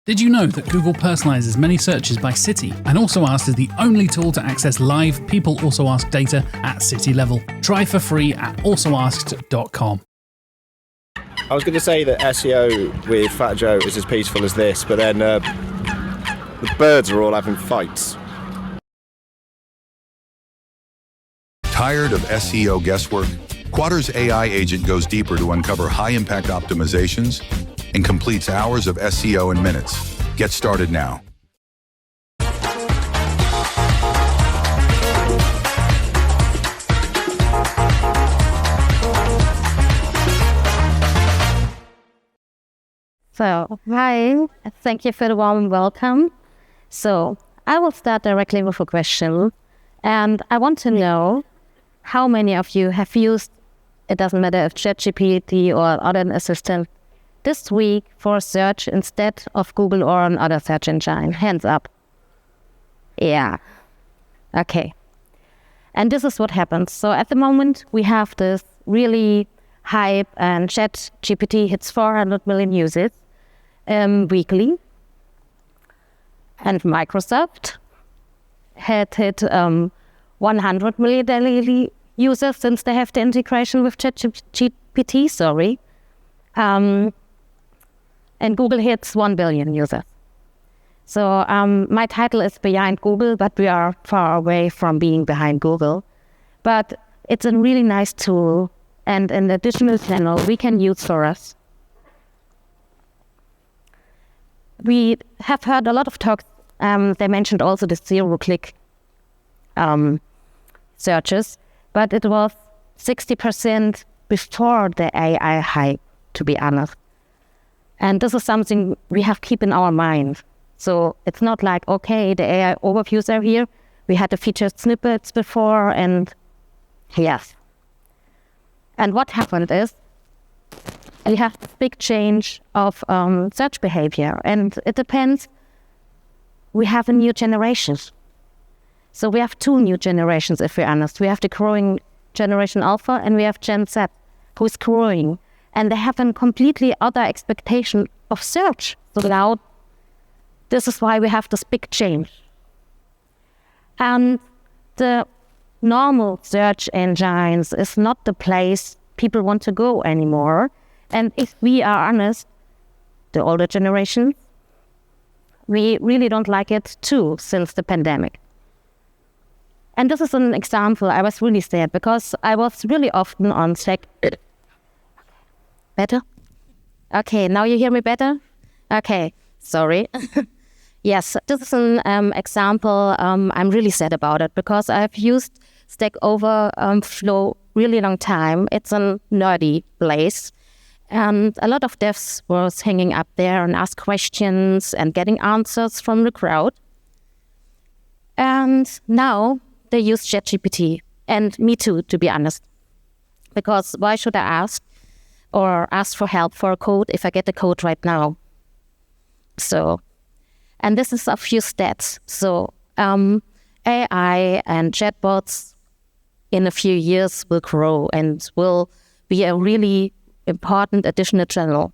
Did you know that Google personalizes many searches by city and Also Asked is the only tool to access live People Also Asked data at city level? Try for free at alsoasked.com. I was going to say that SEO with Fat Joe is as peaceful as this, but then the birds are all having fights. Tired of SEO guesswork? Quadra's AI agent goes deeper to uncover high-impact optimizations and completes hours of SEO in minutes. Get started now. So, hi, thank you for the warm welcome. So, I will start directly with a question, and I want to know how many of you have used, it doesn't matter if ChatGPT or other assistant, this week for search instead of Google or another search engine? Hands up. Yeah. Okay. And this is what happens. So at the moment, we have this really hype, and ChatGPT hits 400 million users weekly. And Microsoft had hit 100 million daily users since they have the integration with ChatGPT, and Google hits 1 billion users. So my title is Behind Google, but we are far away from being behind Google. But it's a really nice tool and an additional channel we can use for us. We have heard a lot of talks. They mentioned also the zero-click searches, but it was 60% before the AI hype, to be honest. And this is something we have to keep in our mind. So it's not like, okay, the AI overviews are here. We had the featured snippets before, and yes. And what happened is we have this big change of search behavior, and it depends. We have a new generation. So we have two new generations, if we're honest. We have the growing Generation Alpha, and we have Gen Z, who is growing. And they have a completely other expectation of search. So now, this is why we have this big change. And the normal search engines is not the place people want to go anymore. And if we are honest, the older generation, we really don't like it too since the pandemic. And this is an example. I was really sad because I was really often on Slack. Better? Okay, now you hear me better? Okay, sorry. Yes, this is an example. I'm really sad about it because I've used Stack Overflow really long time. It's a nerdy place. And a lot of devs was hanging up there and ask questions and getting answers from the crowd. And now they use ChatGPT, and me too, to be honest. Because why should I ask or ask for help for a code if I get the code right now? So, and this is a few stats. So AI and chatbots in a few years will grow and will be a really important additional channel.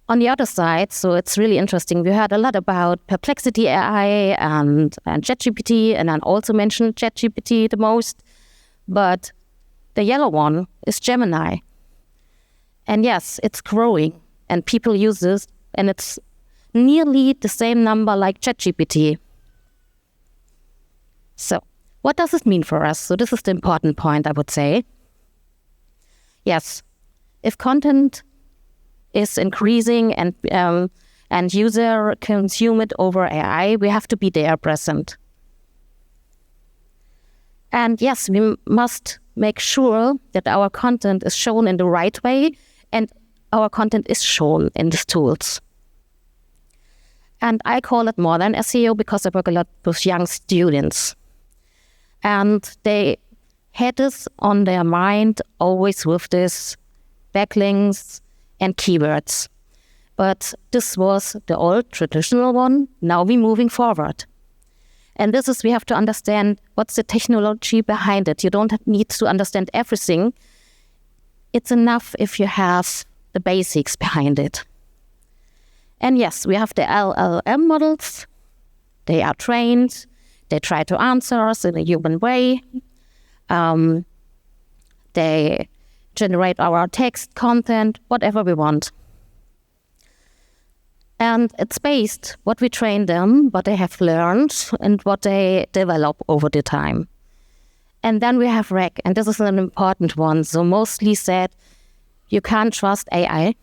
On the other side, so it's really interesting, we heard a lot about Perplexity AI and ChatGPT, and I also mentioned ChatGPT the most, but the yellow one is Gemini. And yes, it's growing and people use this, and it's nearly the same number like ChatGPT. So what does it mean for us? So this is the important point, I would say. Yes, if content is increasing and user consume it over AI, we have to be there present. And yes, we must make sure that our content is shown in the right way, and our content is shown in these tools. And I call it more than SEO because I work a lot with young students. And they had this on their mind always with this backlinks and keywords. But this was the old traditional one. Now we're moving forward. And this is, we have to understand what's the technology behind it. You don't need to understand everything. It's enough if you have the basics behind it. And yes, we have the LLM models. They are trained. They try to answer us in a human way. They generate our text, content, whatever we want. And it's based what we train them, what they have learned, and what they develop over the time. And then we have RAG, and this is an important one. So mostly said, you can't trust AI,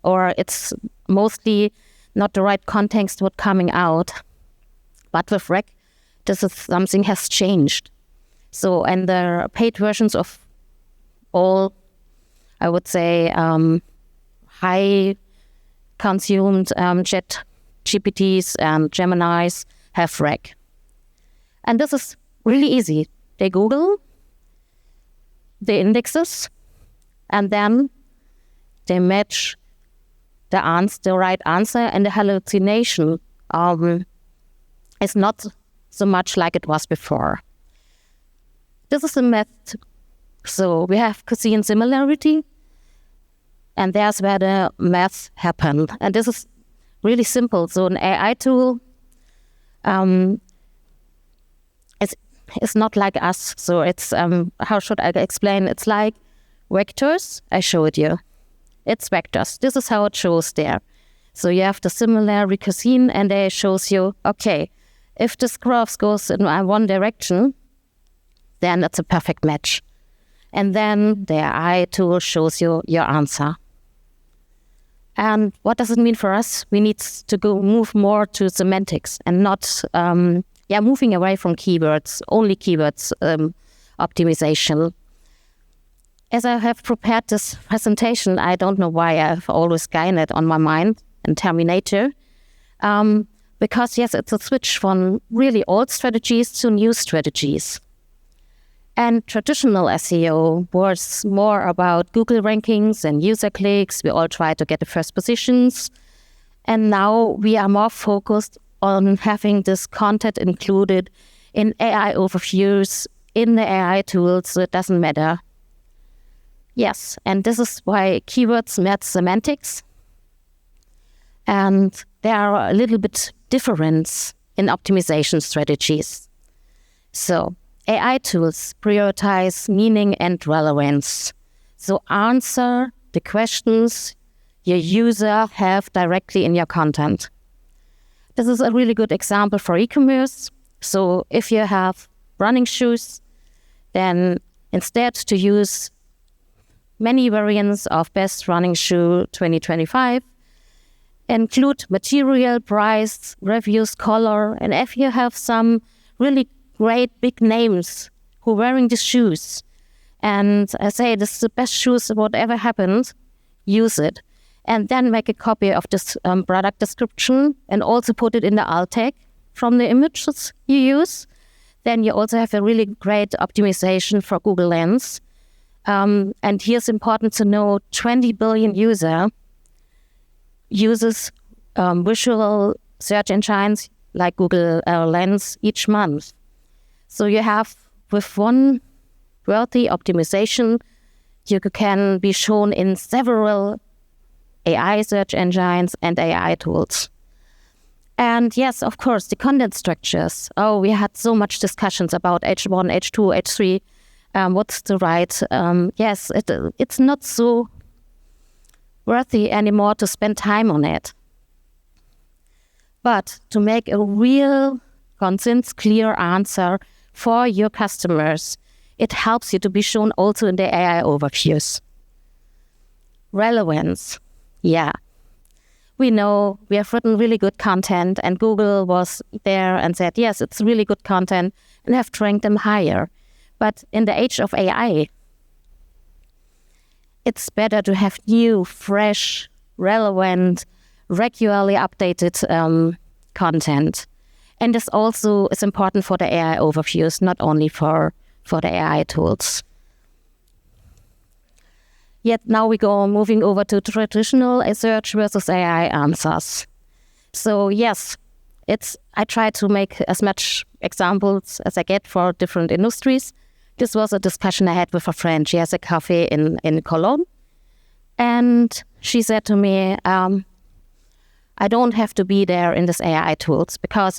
or it's mostly not the right context what coming out. But with RAG, this is something has changed. So, and the paid versions of all, I would say, high consumed ChatGPTs and Geminis have RAG. And this is really easy. They Google the indexes, and then they match the right answer, and the hallucination is not so much like it was before. This is a math. So we have seen similarity, and there's where the math happened. And this is really simple. So an AI tool it's not like us. So it's, how should I explain? It's like vectors I showed you. It's vectors. This is how it shows there. So you have the similar recursion, and it shows you, okay, if this graph goes in one direction, then it's a perfect match. And then the AI tool shows you your answer. And what does it mean for us? We need to move more to semantics and not, moving away from keywords, only keywords optimization. As I have prepared this presentation, I don't know why I have always Skynet on my mind and Terminator. Because yes, it's a switch from really old strategies to new strategies. And traditional SEO was more about Google rankings and user clicks. We all try to get the first positions. And now we are more focused on having this content included in AI overviews, in the AI tools, so it doesn't matter. Yes, and this is why keywords met semantics. And there are a little bit difference in optimization strategies. So AI tools prioritize meaning and relevance. So answer the questions your user have directly in your content. This is a really good example for e-commerce. So if you have running shoes, then instead to use many variants of best running shoe 2025, include material, price, reviews, color, and if you have some really great big names who are wearing the shoes, and I say this is the best shoes, whatever happened, use it. And then make a copy of this product description and also put it in the alt tag from the images you use. Then you also have a really great optimization for Google Lens. And here's important to know, 20 billion uses visual search engines like Google Lens each month. So you have, with one worthy optimization, you can be shown in several AI search engines and AI tools. And yes, of course, the content structures. Oh, we had so much discussions about H1, H2, H3. What's the right? Yes, it's not so worthy anymore to spend time on it. But to make a real, concise, clear answer for your customers, it helps you to be shown also in the AI overviews. Relevance. Yeah, we know we have written really good content, and Google was there and said, yes, it's really good content, and have ranked them higher. But in the age of AI, it's better to have new, fresh, relevant, regularly updated content. And this also is important for the AI overviews, not only for the AI tools. Yet now we go moving over to traditional search versus AI answers. So yes, I try to make as much examples as I get for different industries. This was a discussion I had with a friend. She has a cafe in Cologne. And she said to me, I I don't have to be there in this AI tools because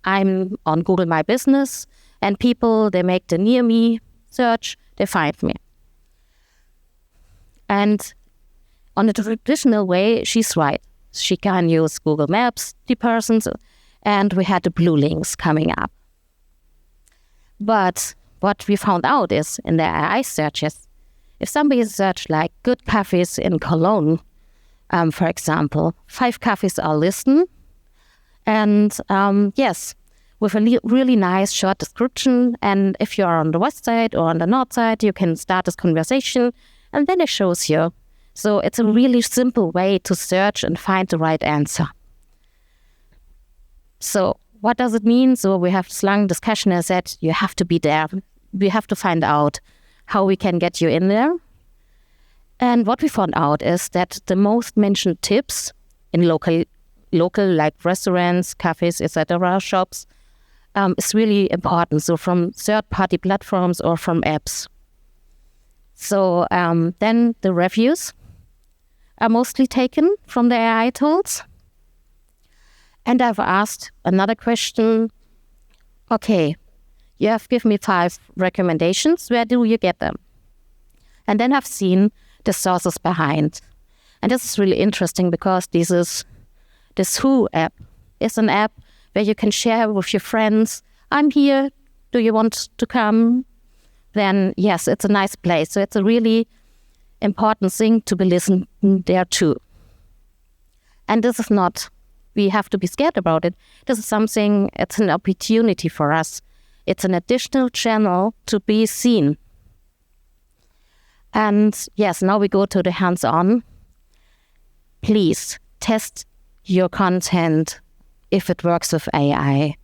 I'm on Google My Business and people, they make the near me search, they find me. And on the traditional way, she's right. She can use Google Maps, the persons, and we had the blue links coming up. But what we found out is in the AI searches, if somebody searched like good cafes in Cologne, for example, 5 cafes are listed. And yes, with a really nice short description. And if you're on the west side or on the north side, you can start this conversation and then it shows you. So it's a really simple way to search and find the right answer. So what does it mean? So we have this long discussion. I said, you have to be there. We have to find out how we can get you in there. And what we found out is that the most mentioned tips in local like restaurants, cafes, etc., shops, is really important. So from third-party platforms or from apps. So then the reviews are mostly taken from the AI tools. And I've asked another question. Okay, you have given me 5 recommendations. Where do you get them? And then I've seen the sources behind. And this is really interesting because this Who app is an app where you can share with your friends. I'm here. Do you want to come? Then yes, it's a nice place. So it's a really important thing to be listened there too. And this is not, we have to be scared about it. This is something, it's an opportunity for us. It's an additional channel to be seen. And yes, now we go to the hands-on. Please test your content if it works with AI.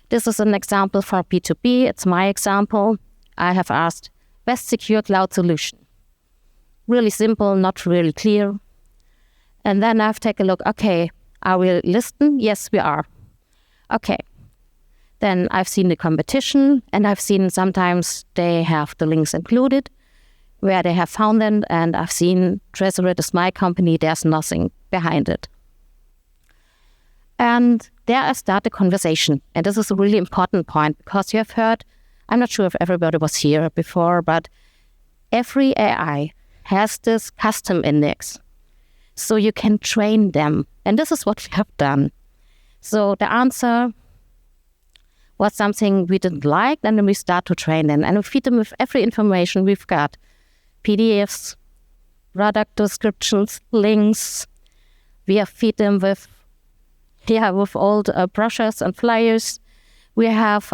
This is an example for B2B. It's my example. I have asked best secure cloud solution. Really simple, not really clear. And then I've taken a look. Okay, are we listed? Yes, we are. Okay. Then I've seen the competition, and I've seen sometimes they have the links included where they have found them, and I've seen Treasuret is my company, there's nothing behind it. And there I start the conversation. And this is a really important point because you have heard, I'm not sure if everybody was here before, but every AI has this custom index. So you can train them. And this is what we have done. So the answer was something we didn't like, and then we start to train them. And we feed them with every information we've got. PDFs, product descriptions, links. We have feed them with old brochures and flyers. We have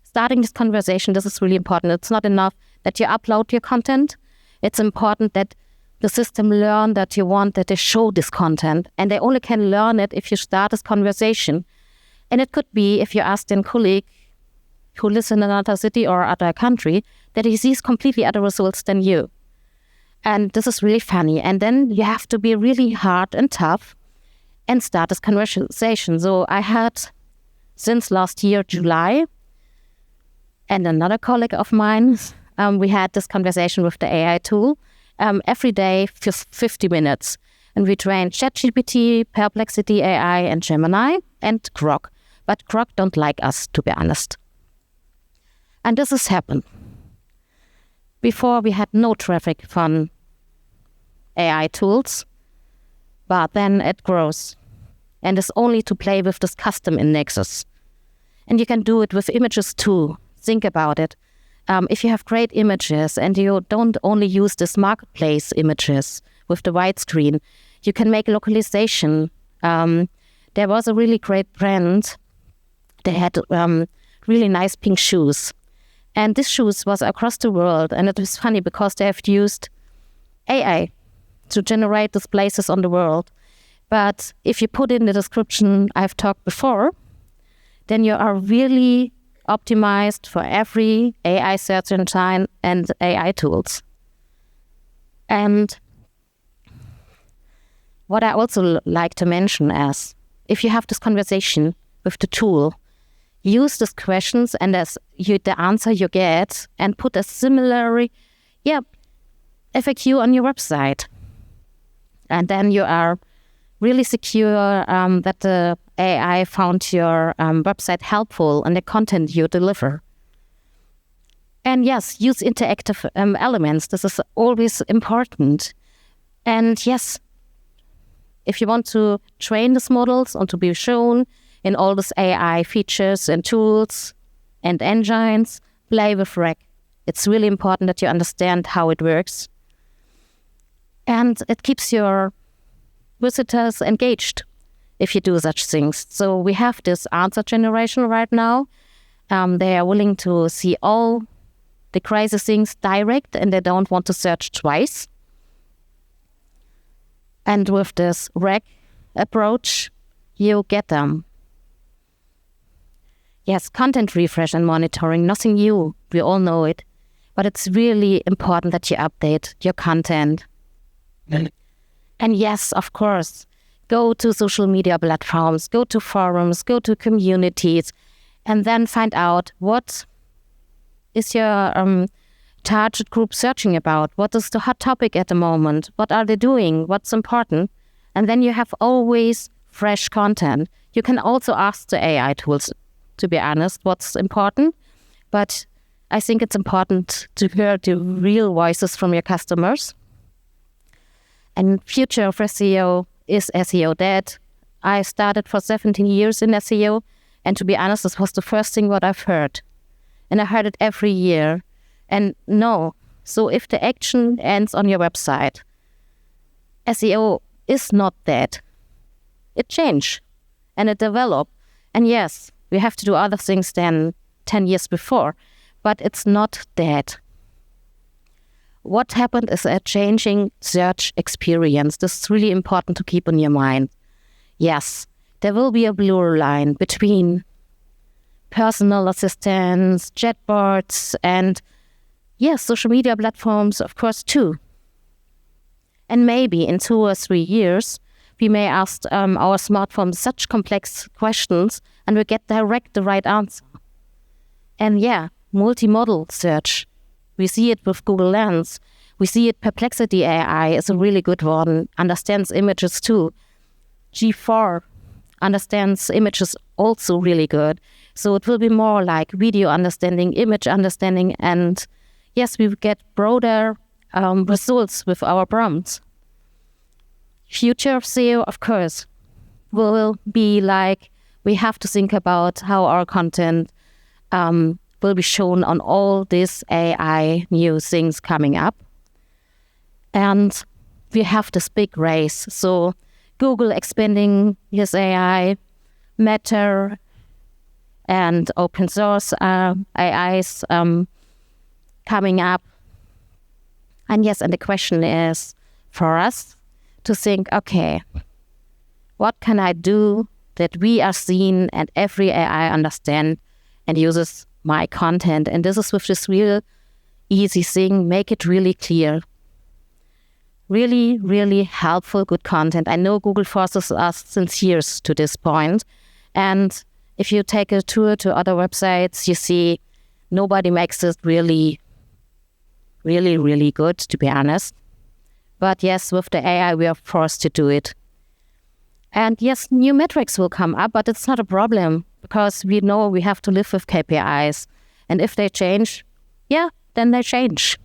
starting this conversation. This is really important. It's not enough that you upload your content. It's important that the system learn that you want that they show this content, and they only can learn it if you start this conversation. And it could be if you ask a colleague who lives in another city or other country that he sees completely other results than you. And this is really funny. And then you have to be really hard and tough and start this conversation. So I had, since last year, July, and another colleague of mine, we had this conversation with the AI tool every day for 50 minutes. And we trained ChatGPT, Perplexity AI, and Gemini, and Grok. But Grok don't like us, to be honest. And this has happened. Before, we had no traffic from AI tools, but then it grows. And it's only to play with this custom indexes. And you can do it with images too. Think about it. If you have great images and you don't only use this marketplace images with the widescreen, you can make localization. There was a really great brand. They had really nice pink shoes. And this shoes was across the world. And it was funny because they have used AI to generate these places on the world. But if you put in the description I've talked before, then you are really optimized for every AI search engine and AI tools. And what I also like to mention is, if you have this conversation with the tool, use these questions and the answer you get and put a similar FAQ on your website. And then you are really secure that the AI found your website helpful and the content you deliver. And yes, use interactive elements. This is always important. And yes, if you want to train these models and to be shown in all these AI features and tools and engines, play with RAG. It's really important that you understand how it works. And it keeps your visitors engaged if you do such things. So we have this answer generation right now. They are willing to see all the crazy things direct, and they don't want to search twice. And with this RAG approach, you get them. Yes, content refresh and monitoring, nothing new. We all know it. But it's really important that you update your content. And yes, of course, go to social media platforms, go to forums, go to communities, and then find out what is your target group searching about? What is the hot topic at the moment? What are they doing? What's important? And then you have always fresh content. You can also ask the AI tools, to be honest, what's important. But I think it's important to hear the real voices from your customers. And future of SEO is SEO dead. I started for 17 years in SEO. And to be honest, this was the first thing what I've heard. And I heard it every year. And no, so if the action ends on your website, SEO is not dead. It changed and it developed. And yes, we have to do other things than 10 years before, but it's not dead. What happened is a changing search experience. This is really important to keep in your mind. Yes, there will be a blur line between personal assistants, chatbots, and yes, social media platforms, of course, too. And maybe in 2 or 3 years, we may ask our smartphones such complex questions and we get the right answer. And yeah, multimodal search. We see it with Google Lens. We see it, Perplexity AI is a really good one, understands images too. G4 understands images also really good. So it will be more like video understanding, image understanding, and yes, we will get broader results with our prompts. Future of SEO, of course, will be like we have to think about how our content will be shown on all these AI new things coming up. And we have this big race. So Google expanding his AI, Meta and open source AIs coming up. And yes, and the question is for us to think, okay, what can I do that we are seen and every AI understand and uses my content? And this is with this real easy thing, make it really clear. Really, really helpful, good content. I know Google forces us since years to this point. And if you take a tour to other websites, you see nobody makes it really, really, really good, to be honest. But yes, with the AI, we are forced to do it. And yes, new metrics will come up, but it's not a problem because we know we have to live with KPIs. And if they change, yeah, then they change.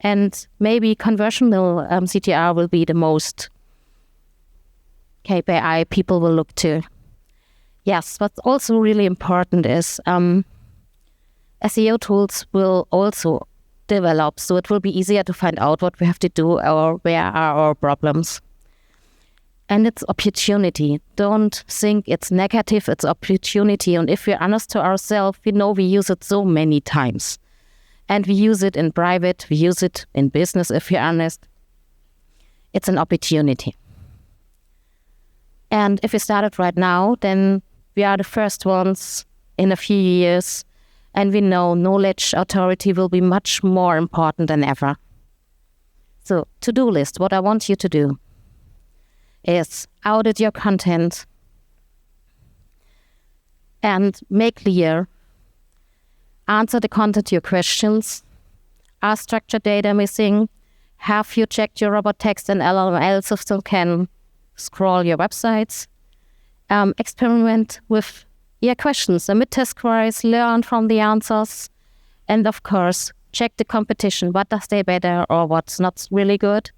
And maybe conversational CTR will be the most KPI people will look to. Yes, what's also really important is SEO tools will also develop, so it will be easier to find out what we have to do or where are our problems. And it's opportunity. Don't think it's negative, it's opportunity. And if we're honest to ourselves, we know we use it so many times. And we use it in private, we use it in business, if you're honest. It's an opportunity. And if we start it right now, then we are the first ones in a few years. And we know knowledge authority will be much more important than ever. So, to-do list, what I want you to do is audit your content and make clear, answer the content to your questions, are structured data missing, have you checked your robot text and LLM system can scroll your websites, experiment with questions, a mid-test queries, learn from the answers, and of course, check the competition. What does they better or what's not really good?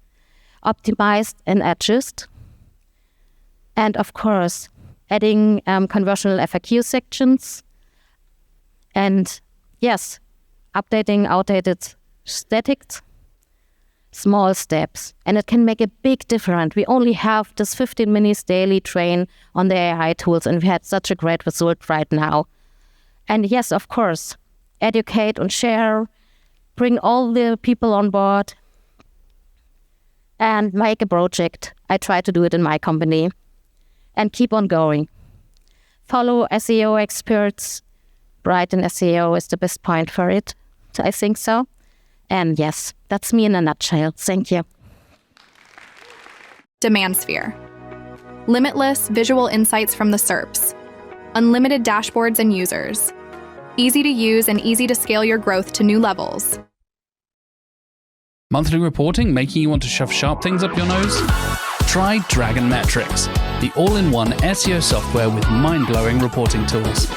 Optimize and adjust. And of course, adding conversational FAQ sections. And yes, updating outdated statics. Small steps. And it can make a big difference. We only have this 15 minutes daily train on the AI tools, and we had such a great result right now. And yes, of course, educate and share, bring all the people on board, and make a project. I try to do it in my company. And keep on going. Follow SEO experts. brightonSEO is the best point for it. I think so. And yes, that's me in a nutshell. Thank you. Demand sphere. Limitless visual insights from the SERPs. Unlimited dashboards and users. Easy to use and easy to scale your growth to new levels. Monthly reporting making you want to shove sharp things up your nose? Try Dragon Metrics, the all-in-one SEO software with mind-blowing reporting tools.